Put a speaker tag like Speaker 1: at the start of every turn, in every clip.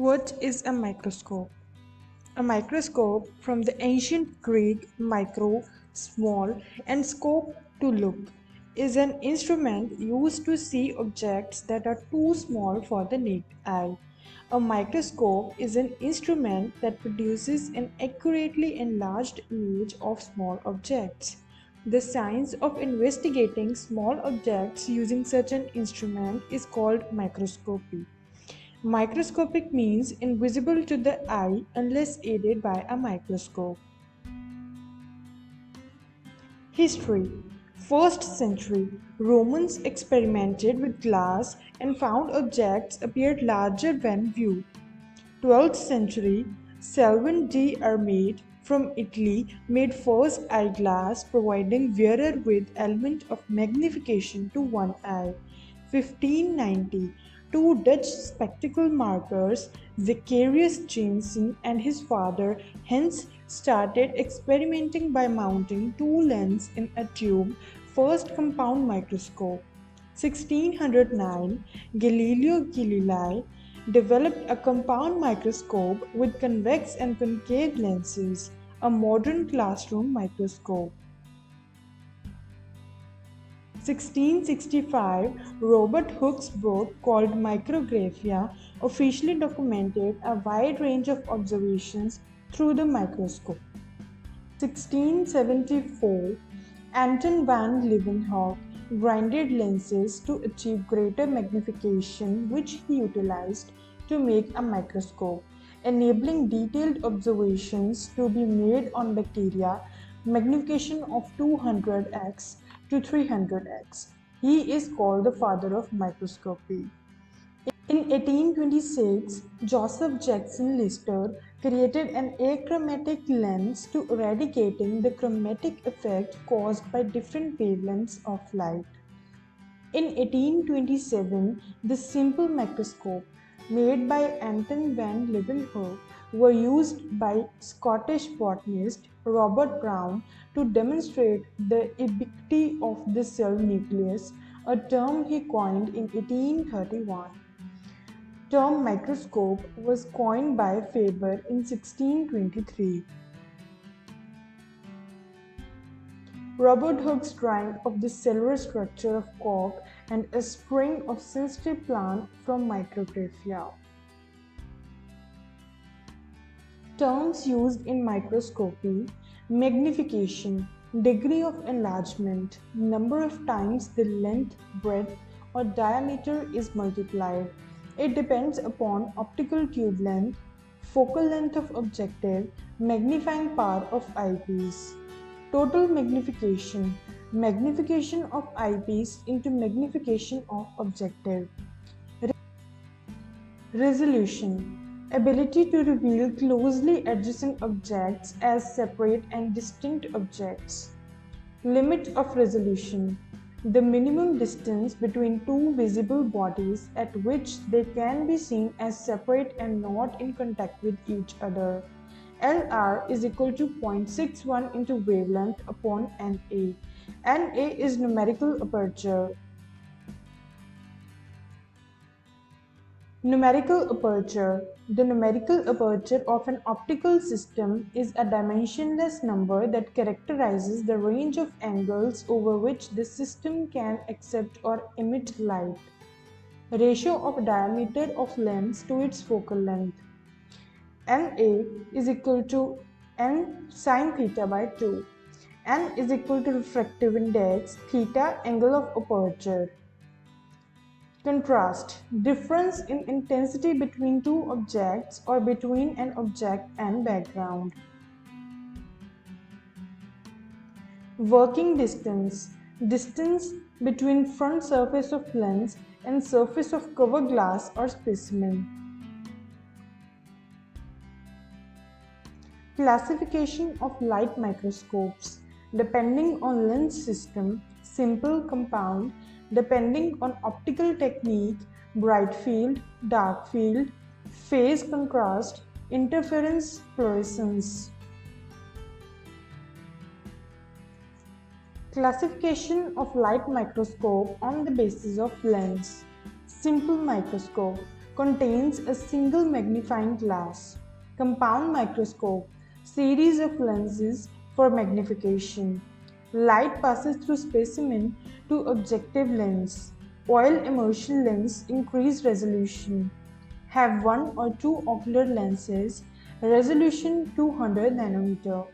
Speaker 1: What is a microscope? A microscope, from the ancient Greek micro, small, and scope, to look, is an instrument used to see objects that are too small for the naked eye. A microscope is an instrument that produces an accurately enlarged image of small objects. The science of investigating small objects using such an instrument is called microscopy. Microscopic means invisible to the eye unless aided by a microscope. History. 1st century, Romans experimented with glass and found objects appeared larger when viewed. 12th century, Salvin de Armide from Italy made first eyeglass providing wearer with element of magnification to one eye. 1590, two Dutch spectacle makers, Zacharias Janssen and his father, Hans, started experimenting by mounting two lenses in a tube, first compound microscope. 1609, Galileo Galilei developed a compound microscope with convex and concave lenses, a modern classroom microscope. 1665, Robert Hooke's book called Micrographia officially documented a wide range of observations through the microscope. 1674, Anton van Leeuwenhoek grinded lenses to achieve greater magnification, which he utilized to make a microscope, enabling detailed observations to be made on bacteria, magnification of 200x to 300x. He is called the father of microscopy. In 1826, Joseph Jackson Lister created an achromatic lens to eradicating the chromatic effect caused by different wavelengths of light. In 1827, the simple microscope made by Anton van Leeuwenhoek were used by Scottish botanist Robert Brown to demonstrate the ubiquity of the cell nucleus, a term he coined in 1831. Term microscope was coined by Faber in 1623. Robert Hooke's drawing of the cellular structure of cork and a spring of sensitive plant from Micrographia. Terms used in microscopy: magnification, degree of enlargement, number of times the length, breadth, or diameter is multiplied. It depends upon optical tube length, focal length of objective, magnifying power of eyepiece. Total magnification, magnification of eyepiece into magnification of objective. Resolution, ability to reveal closely adjacent objects as separate and distinct objects. Limit of resolution, the minimum distance between two visible bodies at which they can be seen as separate and not in contact with each other. LR is equal to 0.61 into wavelength upon NA. NA is numerical aperture. Numerical aperture. The numerical aperture of an optical system is a dimensionless number that characterizes the range of angles over which the system can accept or emit light. Ratio of diameter of lens to its focal length. NA is equal to n sine theta by 2. N is equal to refractive index, theta angle of aperture. Contrast, difference in intensity between two objects or between an object and background. Working distance, distance between front surface of lens and surface of cover glass or specimen. Classification of light microscopes, depending on lens system, simple, compound, depending on optical technique, bright field, dark field, phase contrast, interference, fluorescence. Classification of light microscope on the basis of lens. Simple microscope, contains a single magnifying glass. Compound microscope, series of lenses for magnification. Light passes through specimen to objective lens. Oil immersion lens increase resolution. Have one or two ocular lenses. Resolution 200 nanometer.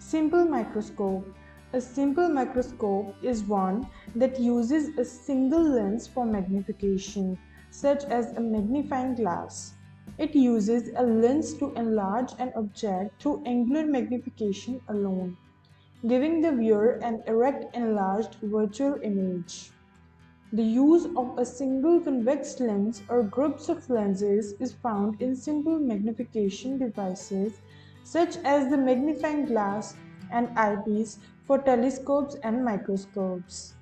Speaker 1: Simple microscope. A simple microscope is one that uses a single lens for magnification, such as a magnifying glass. It uses a lens to enlarge an object through angular magnification alone, giving the viewer an erect enlarged virtual image. The use of a single convex lens or groups of lenses is found in simple magnification devices such as the magnifying glass and eyepiece for telescopes and microscopes.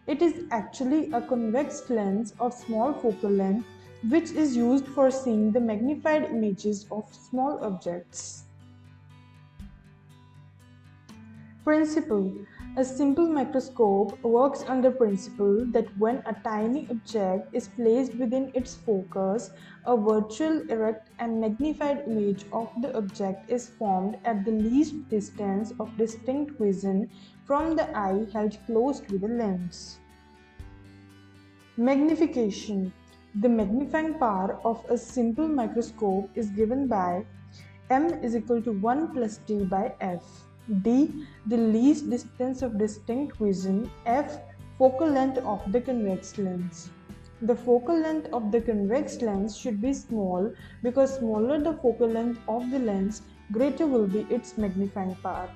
Speaker 1: It is actually a convex lens of small focal length which is used for seeing the magnified images of small objects. Principle. A simple microscope works on the principle that when a tiny object is placed within its focus, a virtual, erect, and magnified image of the object is formed at the least distance of distinct vision from the eye held close to the lens. Magnification. The magnifying power of a simple microscope is given by m is equal to 1 plus d by f. D. The least distance of distinct vision. F. Focal length of the convex lens. The focal length of the convex lens should be small because smaller the focal length of the lens, greater will be its magnifying power.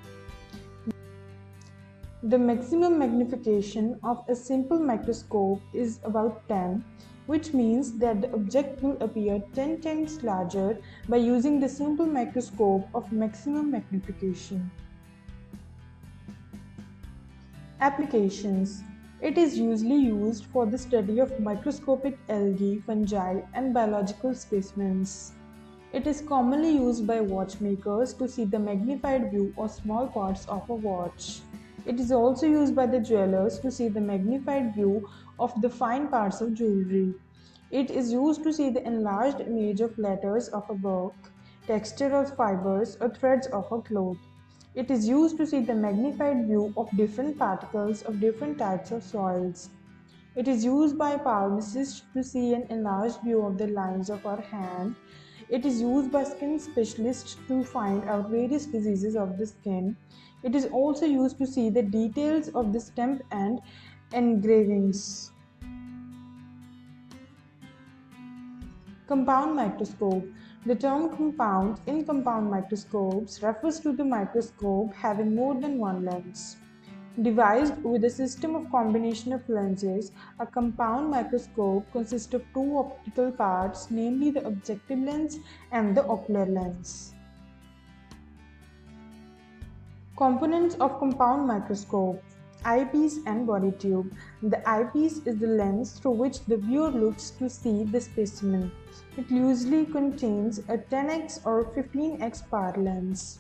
Speaker 1: The maximum magnification of a simple microscope is about 10, which means that the object will appear 10 times larger by using the simple microscope of maximum magnification. Applications. It is usually used for the study of microscopic algae, fungi, and biological specimens. It is commonly used by watchmakers to see the magnified view of small parts of a watch. It is also used by the jewelers to see the magnified view of the fine parts of jewelry. It is used to see the enlarged image of letters of a book, texture of fibers, or threads of a cloth. It is used to see the magnified view of different particles of different types of soils. It is used by pharmacists to see an enlarged view of the lines of our hand. It is used by skin specialists to find out various diseases of the skin. It is also used to see the details of the stamp and engravings. Compound microscope. The term compound in compound microscopes refers to the microscope having more than one lens. Devised with a system of combination of lenses, a compound microscope consists of two optical parts, namely the objective lens and the ocular lens. Components of compound microscope. Eyepiece and body tube. The eyepiece is the lens through which the viewer looks to see the specimen. It usually contains a 10x or 15x power lens.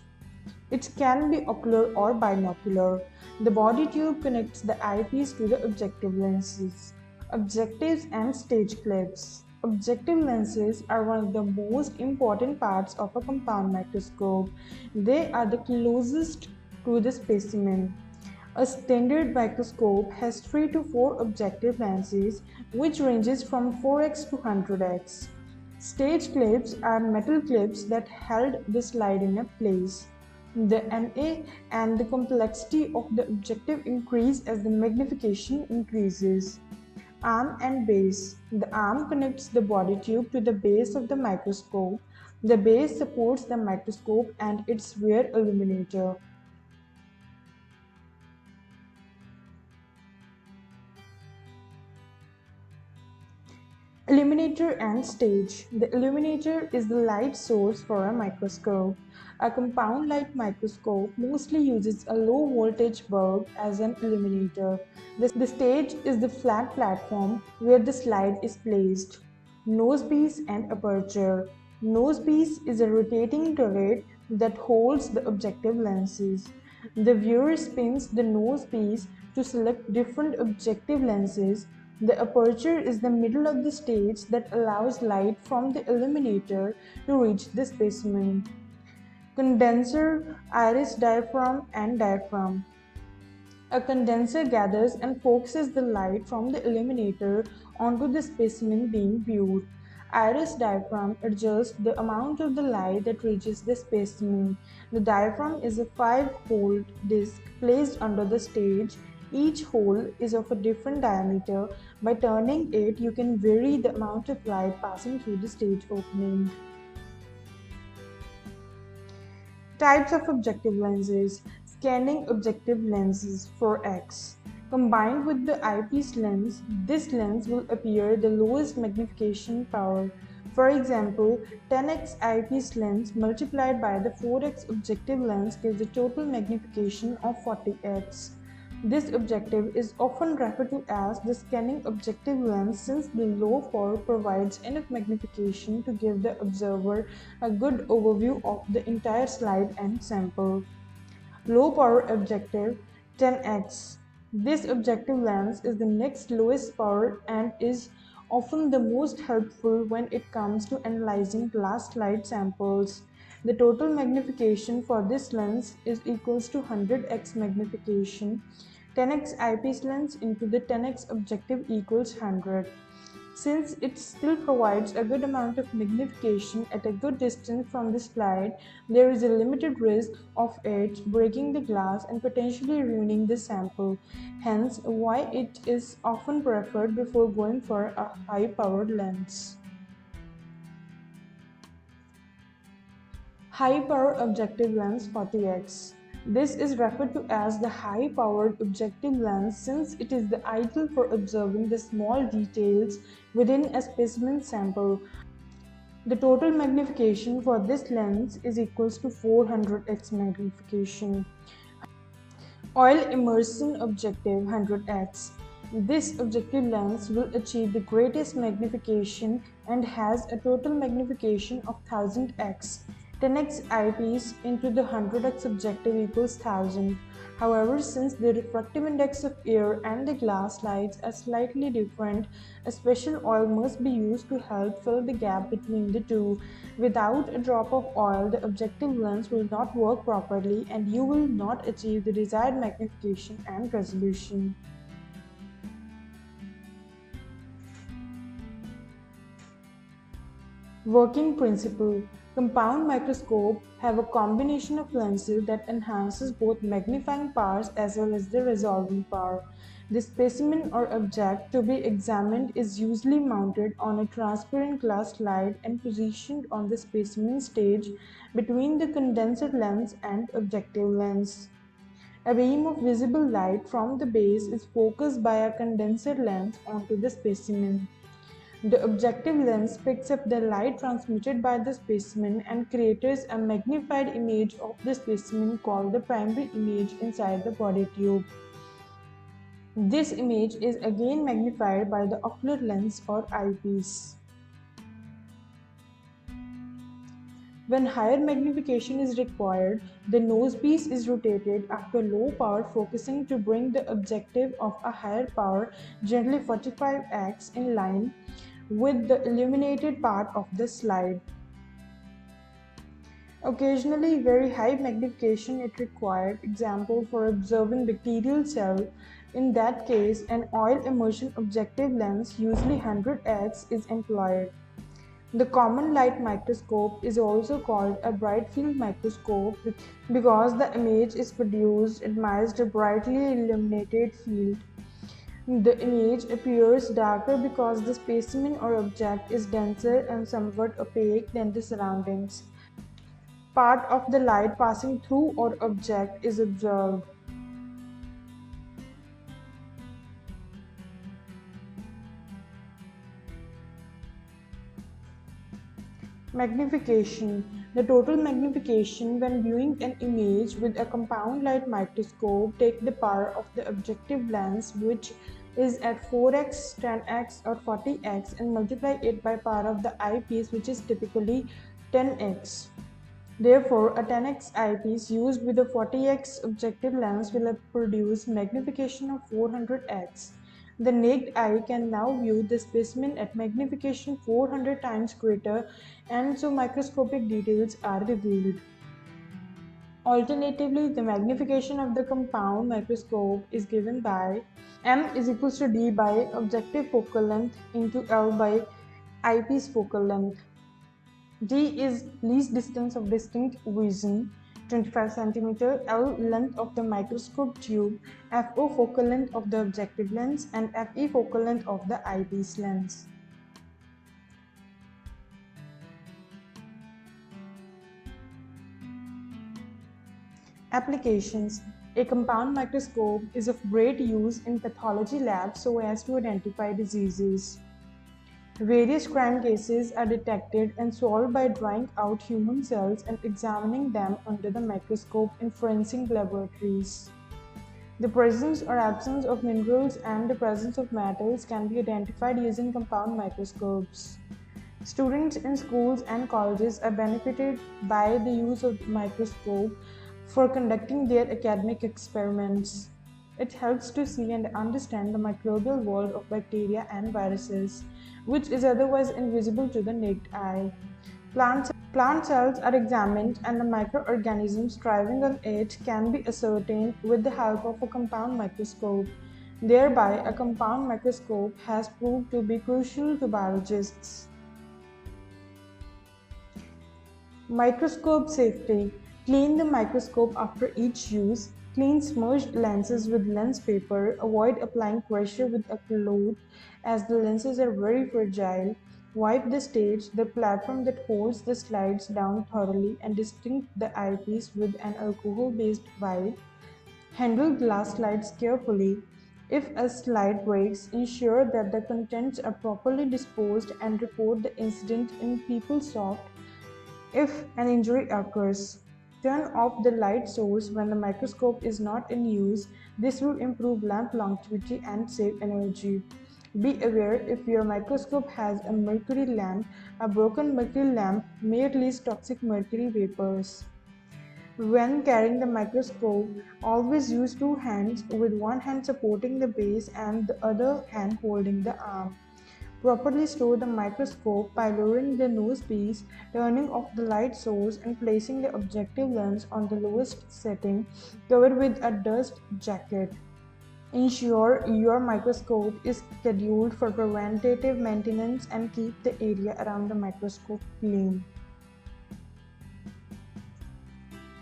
Speaker 1: It can be ocular or binocular. The body tube connects the eyepiece to the objective lenses. Objectives and stage clips. Objective lenses are one of the most important parts of a compound microscope. They are the closest to the specimen. A standard microscope has 3 to 4 objective lenses, which ranges from 4x to 100x. Stage clips are metal clips that held the slide in a place. The NA and the complexity of the objective increase as the magnification increases. Arm and base. The arm connects the body tube to the base of the microscope. The base supports the microscope and its rear illuminator. Illuminator and stage. The illuminator is the light source for a microscope. A compound light microscope mostly uses a low voltage bulb as an illuminator. The stage is the flat platform where the slide is placed. Nosepiece and aperture. Nosepiece is a rotating turret that holds the objective lenses. The viewer spins the nosepiece to select different objective lenses The aperture is the middle of the stage that allows light from the illuminator to reach the specimen. Condenser, iris diaphragm, and diaphragm. A condenser gathers and focuses the light from the illuminator onto the specimen being viewed. Iris diaphragm adjusts the amount of the light that reaches the specimen. The diaphragm is a 5-hole disc placed under the stage. Each hole is of a different diameter. By turning it, you can vary the amount of light passing through the stage opening. Types of objective lenses. Scanning objective lenses 4x. Combined with the eyepiece lens, this lens will appear the lowest magnification power. For example, 10x eyepiece lens multiplied by the 4x objective lens gives a total magnification of 40x. This objective is often referred to as the scanning objective lens since the low power provides enough magnification to give the observer a good overview of the entire slide and sample. Low power objective 10x. This objective lens is the next lowest power and is often the most helpful when it comes to analyzing glass slide samples. The total magnification for this lens is equals to 100x magnification. 10x eyepiece lens into the 10x objective equals 100. Since it still provides a good amount of magnification at a good distance from the slide, there is a limited risk of it breaking the glass and potentially ruining the sample. Hence, why it is often preferred before going for a high-powered lens. High-power objective lens 40x. This is referred to as the high-powered objective lens since it is the ideal for observing the small details within a specimen sample. The total magnification for this lens is equals to 400x magnification. Oil immersion objective 100x. This objective lens will achieve the greatest magnification and has a total magnification of 1000x. 10x eyepiece into the 100x objective equals 1000. However, since the refractive index of air and the glass slides are slightly different, a special oil must be used to help fill the gap between the two. Without a drop of oil, the objective lens will not work properly and you will not achieve the desired magnification and resolution. Working principle. Compound microscopes have a combination of lenses that enhances both magnifying powers as well as the resolving power. The specimen or object to be examined is usually mounted on a transparent glass slide and positioned on the specimen stage between the condenser lens and objective lens. A beam of visible light from the base is focused by a condenser lens onto the specimen. The objective lens picks up the light transmitted by the specimen and creates a magnified image of the specimen called the primary image inside the body tube. This image is again magnified by the ocular lens or eyepiece. When higher magnification is required, the nosepiece is rotated after low power focusing to bring the objective of a higher power, generally 45x, in line with the illuminated part of the slide. Occasionally, very high magnification is required, example for observing bacterial cell. In that case, an oil immersion objective lens, usually 100x, is employed. The common light microscope is also called a bright field microscope because the image is produced amidst a brightly illuminated field. The image appears darker because the specimen or object is denser and somewhat opaque than the surroundings. Part of the light passing through or object is observed. Magnification. The total magnification when viewing an image with a compound light microscope take the power of the objective lens, which is at 4x, 10x or 40x, and multiply it by power of the eyepiece, which is typically 10x. Therefore, a 10x eyepiece used with a 40x objective lens will produce magnification of 400x. The naked eye can now view the specimen at magnification 400 times greater, and so microscopic details are revealed. Alternatively, the magnification of the compound microscope is given by m is equals to d by objective focal length into L by eyepiece focal length. D is least distance of distinct vision, 25 cm, L length of the microscope tube, FO focal length of the objective lens, and FE focal length of the eyepiece lens. Applications. A compound microscope is of great use in pathology labs so as to identify diseases. Various crime cases are detected and solved by drawing out human cells and examining them under the microscope in forensic laboratories. The presence or absence of minerals and the presence of metals can be identified using compound microscopes. Students in schools and colleges are benefited by the use of the microscope for conducting their academic experiments. It helps to see and understand the microbial world of bacteria and viruses, which is otherwise invisible to the naked eye. Plant cells are examined and the microorganisms thriving on it can be ascertained with the help of a compound microscope. Thereby, a compound microscope has proved to be crucial to biologists. Microscope safety. Clean the microscope after each use. Clean smudged lenses with lens paper. Avoid applying pressure with a cloth as the lenses are very fragile. Wipe the stage, the platform that holds the slides down thoroughly and distinct the eyepiece with an alcohol-based wipe. Handle glass slides carefully. If a slide breaks, ensure that the contents are properly disposed and report the incident in PeopleSoft if an injury occurs. Turn off the light source when the microscope is not in use. This will improve lamp longevity and save energy. Be aware if your microscope has a mercury lamp, a broken mercury lamp may release toxic mercury vapors. When carrying the microscope, always use two hands with one hand supporting the base and the other hand holding the arm. Properly store the microscope by lowering the nose piece, turning off the light source, and placing the objective lens on the lowest setting, covered with a dust jacket. Ensure your microscope is scheduled for preventative maintenance and keep the area around the microscope clean.